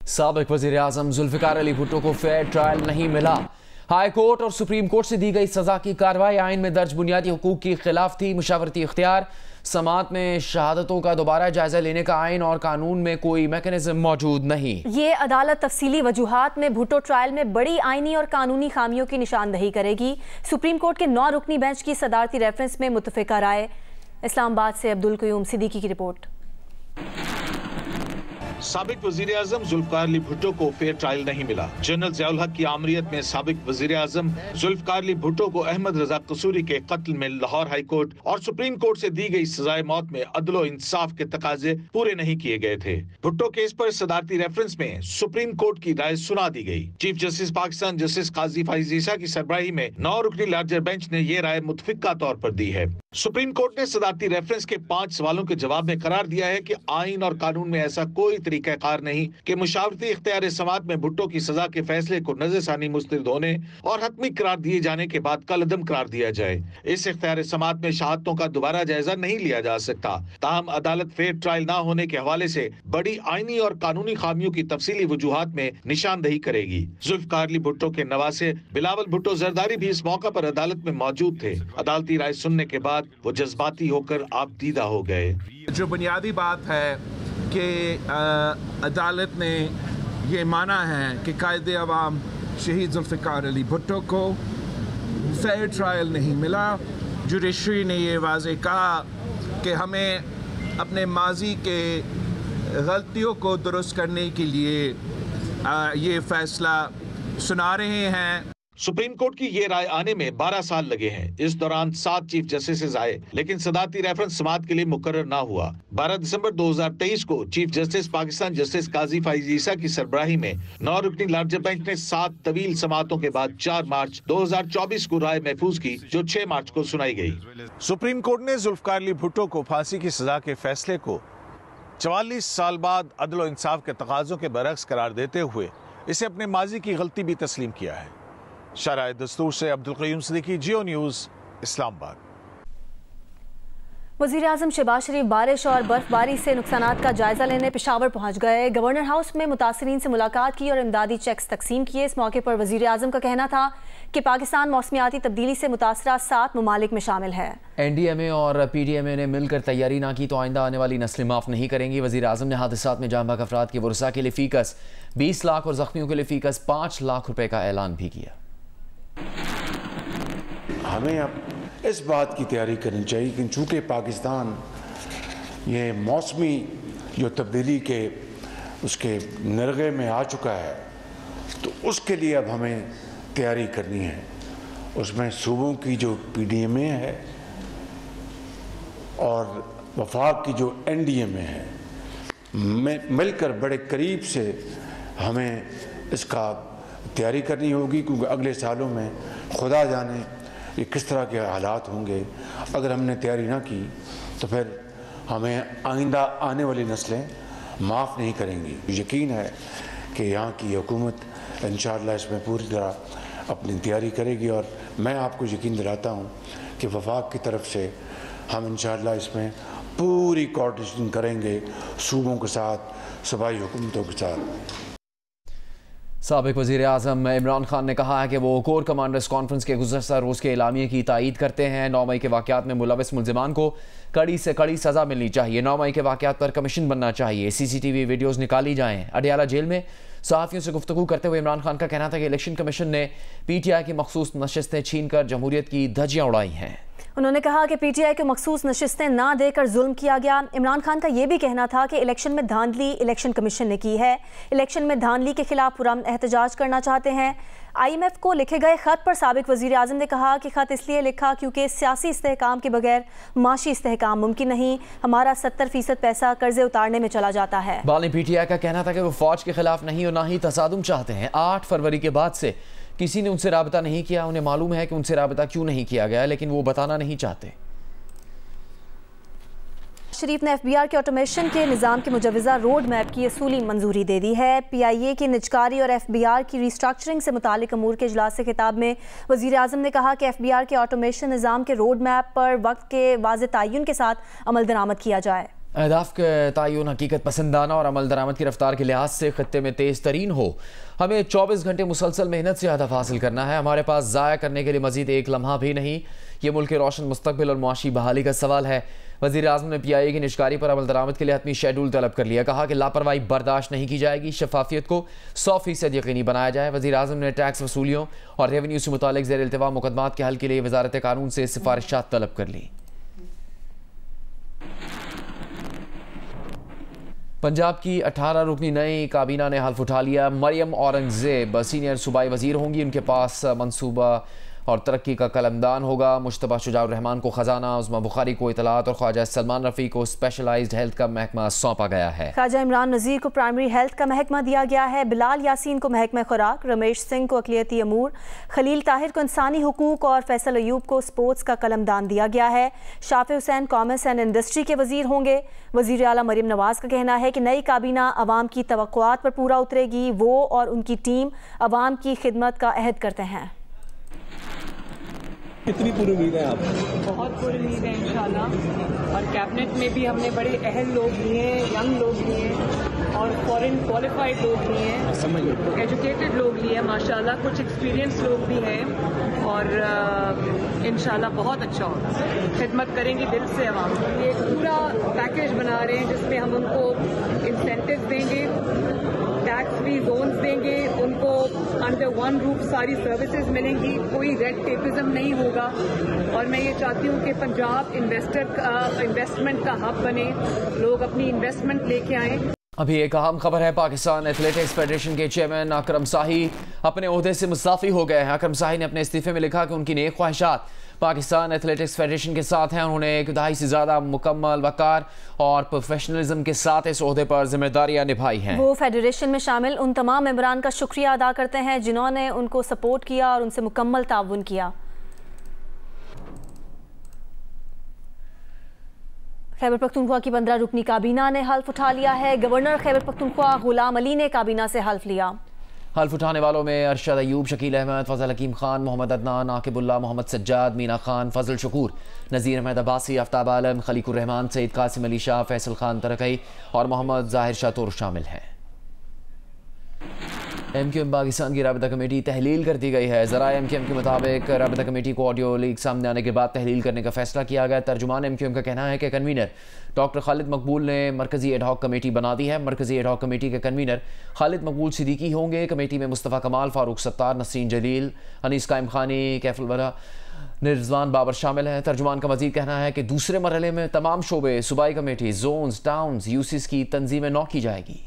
साबिक वज़ीर आज़म जुल्फ़िकार अली भुट्टो को फेयर ट्रायल नहीं मिला। हाई कोर्ट और सुप्रीम कोर्ट से दी गई सजा की कार्रवाई आइन में दर्ज बुनियादी हुकूक की खिलाफ थी। मुशावरती इख्तियार समात में शहादतों का दोबारा जायजा लेने का आइन और कानून में कोई मैकेनिज्म मौजूद नहीं। ये अदालत तफसीली वजूहात में भुट्टो ट्रायल में बड़ी आइनी और कानूनी खामियों की निशानदही करेगी। सुप्रीम कोर्ट के 9 रुकनी बेंच की सदारती रेफरेंस में मुतफ़िका राय। इस्लामाबाद से अब्दुल क़य्यूम सिद्दीकी की रिपोर्ट। साबिक वजीर आजम जुल्फ़िकार अली भुट्टो को फेयर ट्रायल नहीं मिला। जनरल ज़ियाउल हक की आमरीत में साबिक वजीर आजम जुल्फ़िकार अली भुट्टो को अहमद रजा कसूरी के कत्ल में लाहौर हाई कोर्ट और सुप्रीम कोर्ट से दी गई सजाए मौत में अदल और इंसाफ के तकाजे पूरे नहीं किए गए थे। भुट्टो केस पर सदारती रेफरेंस में सुप्रीम कोर्ट की राय सुना दी गई। चीफ जस्टिस पाकिस्तान जस्टिस काजी फाइज ईसा की सरबराही में 9 रुकनी लार्जर बेंच ने ये राय मुतफ़िका तौर पर दी है। सुप्रीम कोर्ट ने सदारती रेफरेंस के 5 सवालों के जवाब में करार दिया है कि आइन और कानून में ऐसा कोई तरीक़ाकार नहीं कि मुशावरती इख्तियार समात में भुट्टो की सजा के फैसले को नज़रसानी मुस्तरद होने और हतमी करार दिए जाने के बाद कलअदम करार दिया जाए। इस इख्तियार समात में शहादतों का दोबारा जायजा नहीं लिया जा सकता। ताहम अदालत फेयर ट्रायल न होने के हवाले से बड़ी आइनी और कानूनी खामियों की तफसीली वजूहात में निशानदही करेगी। जुल्फ़िकार अली भुट्टो के नवासे बिलावल भुट्टो जरदारी भी इस मौका पर अदालत में मौजूद थे। अदालती राय सुनने के बाद वो जज्बाती होकर आपदीदा हो गए। जो बुनियादी बात है कि अदालत ने ये माना है कि कायदे अवाम शहीद जुल्फ़िकार अली भुट्टो को फेयर ट्रायल नहीं मिला। जुडिशरी ने ये वाज़ेह कहा कि हमें अपने माजी के गलतियों को दुरुस्त करने के लिए ये फैसला सुना रहे हैं। सुप्रीम कोर्ट की ये राय आने में 12 साल लगे हैं। इस दौरान 7 चीफ जस्टिस आए, लेकिन सदारती रेफरेंस समात के लिए मुकर्रर ना हुआ। 12 दिसंबर 2023 को चीफ जस्टिस पाकिस्तान जस्टिस काजी फाइज ईसा की सरबराही में 9 रुकनी लार्जर बेंच ने 7 तवील समातों के बाद 4 मार्च 2024 को राय महफूज की, जो 6 मार्च को सुनाई गई। सुप्रीम कोर्ट ने जुल्फ़िकार अली भुट्टो को फांसी की सजा के फैसले को 44 साल बाद अदल और इंसाफ के तकाज़ों के बरक्स करार देते हुए इसे अपने माजी की गलती भी तस्लीम किया है। शराय दस्तूर से अब्दुल क़य्यूम सिद्दीकी, जियो न्यूज़, इस्लामाबाद। वज़ीर आज़म शहबाज शरीफ बारिश और बर्फबारी से नुकसानात का जायजा लेने पेशावर पहुंच गए। गवर्नर हाउस में मुतासरीन से मुलाकात की और इमदादी चेक्स तकसीम किए। इस मौके पर वज़ीर आज़म का कहना था कि पाकिस्तान मौसमियाती तब्दीली से मुतासरा 7 ममालिक में शामिल है। NDMA और PDMA ने मिलकर तैयारी ना की तो आइंदा आने वाली नस्लें माफ़ नहीं करेंगी। वज़ीर आज़म ने हादसात में जान बहक अफराद के वरसा के लिए फ़ीकस 20 लाख और ज़ख्मियों के लिए फ़ीकस 5 लाख रुपए का ऐलान भी किया। हमें अब इस बात की तैयारी करनी चाहिए कि चूँकि पाकिस्तान ये मौसमी जो तब्दीली के उसके नरगे में आ चुका है, तो उसके लिए अब हमें तैयारी करनी है। उसमें सूबों की जो PDMA है और वफाक की जो NDMA है, मिलकर बड़े करीब से हमें इसका तैयारी करनी होगी, क्योंकि अगले सालों में खुदा जाने ये किस तरह के हालात होंगे। अगर हमने तैयारी ना की तो फिर हमें आइंदा आने वाली नस्लें माफ़ नहीं करेंगी। यकीन है कि यहाँ की हुकूमत इंशाअल्लाह इसमें पूरी तरह अपनी तैयारी करेगी और मैं आपको यकीन दिलाता हूँ कि वफाक की तरफ से हम इंशाअल्लाह इसमें पूरी कोऑर्डिनेशन करेंगे सूबों के साथ, सूबाई हुकूमतों के साथ। साबिक वज़ीर आज़म इमरान खान ने कहा है कि वो कोर कमांडर्स कॉन्फ्रेंस के गुज़श्ता रोज़ के एलामिये की तायीद करते हैं। 9 मई के वाक़यात में मुलविस मुल्ज़िमान को कड़ी से कड़ी सज़ा मिलनी चाहिए। 9 मई के वाक़यात पर कमीशन बनना चाहिए। CCTV वीडियोज़ निकाली जाएँ। अडियाला जेल में सहाफ़ियों से गुफ्तगू करते हुए इमरान खान का कहना था कि इलेक्शन कमीशन ने PTI की मखसूस नशस्तें छीन कर जमहूरियत की धज्जियाँ उड़ाई हैं। उन्होंने कहा कि PTI को मखसूस नशिस्तें ना देकर जुल्म किया गया। इमरान खान का ये भी कहना था कि इलेक्शन में धांधली इलेक्शन कमीशन ने की है। इलेक्शन में धांधली के खिलाफ पुरअमन एहतजाज करना चाहते हैं। IMF को लिखे गए ख़त पर साबिक वज़ीर आज़म ने कहा कि ख़त इसलिए लिखा क्योंकि सियासी इस्तेहकाम के बगैर माशी इस्तेहकाम मुमकिन नहीं। हमारा 70% पैसा कर्जे उतारने में चला जाता है। बानी PTI का कहना था कि वो फ़ौज के खिलाफ नहीं और ना ही तसादुम चाहते हैं। 8 फरवरी के बाद से किसी ने उनसे राबता नहीं किया। उन्हें मालूम है कि उनसे राबता क्यों नहीं किया गया, लेकिन वो बताना नहीं चाहते। शरीफ ने FBR के ऑटोमेशन के निज़ाम के मुजवज़ा रोड मैप की असूली मंजूरी दे दी है। PIA की निजकारी और FBR की रिस्ट्रक्चरिंग से मुतालिक अमूर के इजलास से खिताब में वज़ीर आज़म ने कहा कि FBR के ऑटोमेशन निज़ाम के रोड मैप पर वक्त के वाज़े तयन के साथ अमल दरामद किया जाए। اہداف کے تعین حقیقت پسندانہ اور عمل درآمد کی رفتار کے لحاظ سے خطے میں تیز ترین ہو. ہمیں 24 گھنٹے مسلسل محنت سے ہدف حاصل کرنا ہے. ہمارے پاس ضائع کرنے کے لیے مزید ایک لمحہ بھی نہیں. یہ ملک کے روشن مستقبل اور معاشی بحالی کا سوال ہے. وزیر اعظم نے PIA کی نشکاری پر عمل درآمد کے لیے حتمی شیڈول طلب کر لیا. کہا کہ لاپرواہی برداشت نہیں کی جائے گی. شفافیت کو 100% یقینی بنایا جائے. وزیر اعظم نے ٹیکس وصولیوں اور ریونیو سے متعلق زیر التوا مقدمات کے حل کے لیے وزارت قانون سے سفارشات طلب کر لی. پنجاب کی 18 رکنی نئی کابینہ نے حلف اٹھا لیا. مریم اورنگزیب سینئر صوبائی وزیر ہوں گی. ان کے پاس منصوبہ اور ترقی کا قلمدان ہوگا. مشتبہ شجاع الرحمان کو خزانہ، عظمیٰ بخاری کو اطلاعات اور خواجہ سلمان رفیع کو اسپیشلائزڈ ہیلتھ کا محکمہ سونپا گیا ہے. خواجہ عمران نذیر کو پرائمری ہیلتھ کا محکمہ دیا گیا ہے. بلال یاسین کو محکمہ خوراک، رمیش سنگھ کو اقلیتی امور، خلیل طاہر کو انسانی حقوق اور فیصل ایوب کو سپورٹس کا قلمدان دیا گیا ہے. شافع حسین کامرس اینڈ انڈسٹری کے وزیر ہوں گے. وزیر اعلیٰ مریم نواز کا کہنا ہے کہ نئی کابینہ عوام کی توقعات پر پورا اترے گی. وہ اور ان کی ٹیم عوام کی خدمت کا عہد کرتے ہیں. کتنی پوری امید ہے آپ؟ بہت پوری امید ہے انشاءاللہ. اور کیبنٹ میں بھی ہم نے بڑے اہل لوگ لیے ہیں، ینگ لوگ لیے ہیں اور فورن کوالیفائڈ لوگ لیے ہیں، ایجوکیٹڈ لوگ لیے ہیں ماشاءاللہ. کچھ ایکسپیرینس لوگ بھی ہیں اور انشاءاللہ بہت اچھا ہوگا. خدمت کریں گے دل سے عوام. یہ پورا پیکیج بنا رہے ہیں جس میں ہم ان کو انسینٹیو دیں گے، ٹیکس فری زونز دیں گے، ان کو انڈر ون روف ساری سروسز ملیں گی، کوئی ریڈ ٹیپزم نہیں ہوگا. اور میں یہ چاہتی ہوں کہ پنجاب انویسٹمنٹ کا ہب بنے، لوگ اپنی انویسٹمنٹ لے کے آئیں. ابھی ایک اہم خبر ہے. پاکستان ایتھلیٹکس فیڈریشن کے چیئرمین اکرم ساہی اپنے عہدے سے مستعفی ہو گئے ہیں. اکرم ساہی نے اپنے استعفے میں لکھا کہ ان کی نیک خواہشات پاکستان ایتھلیٹکس فیڈریشن کے ساتھ ہیں. انہوں نے ایک دہائی سے زیادہ مکمل وقار اور پروفیشنلزم کے ساتھ اس عہدے پر ذمہ داریاں نبھائی ہیں. وہ فیڈریشن میں شامل ان تمام ممبران کا شکریہ ادا کرتے ہیں جنہوں نے ان کو سپورٹ کیا اور ان سے مکمل تعاون کیا. خیبر پختونخوا کی 15 رکنی کابینہ نے حلف اٹھا لیا ہے. گورنر خیبر پختونخوا غلام علی نے کابینہ سے حلف لیا. حلف اٹھانے والوں میں ارشد ایوب، شکیل احمد، فضل حکیم خان، محمد عدنان، عاقب اللہ، محمد سجاد، مینا خان، فضل شکور، نذیر احمد عباسی، آفتاب عالم، خلیق الرحمان، سعید قاسم علی شاہ، فیصل خان ترکی اور محمد ظاہر شاہ تور شامل ہیں. MQM پاکستان کی رابطہ کمیٹی تحلیل کر دی گئی ہے. ذرائع MQM کے مطابق رابطہ کمیٹی کو آڈیو لیک سامنے آنے کے بعد تحلیل کرنے کا فیصلہ کیا گیا. ترجمان MQM کا کہنا ہے کہ کنوینر ڈاکٹر خالد مقبول نے مرکزی ایڈ ہاک کمیٹی بنا دی ہے. مرکزی ایڈ ہاک کمیٹی کے کنوینر خالد مقبول صدیقی ہوں گے. کمیٹی میں مصطفیٰ کمال، فاروق ستار، نسرین جلیل، انیس قائم خانی، کیف الورا، رضوان بابر شامل ہیں. ترجمان کا مزید کہنا ہے کہ دوسرے مرحلے میں تمام شعبے، صوبائی کمیٹی، زونز، ٹاؤنز، UCs کی تنظیم نو کی جائے گی.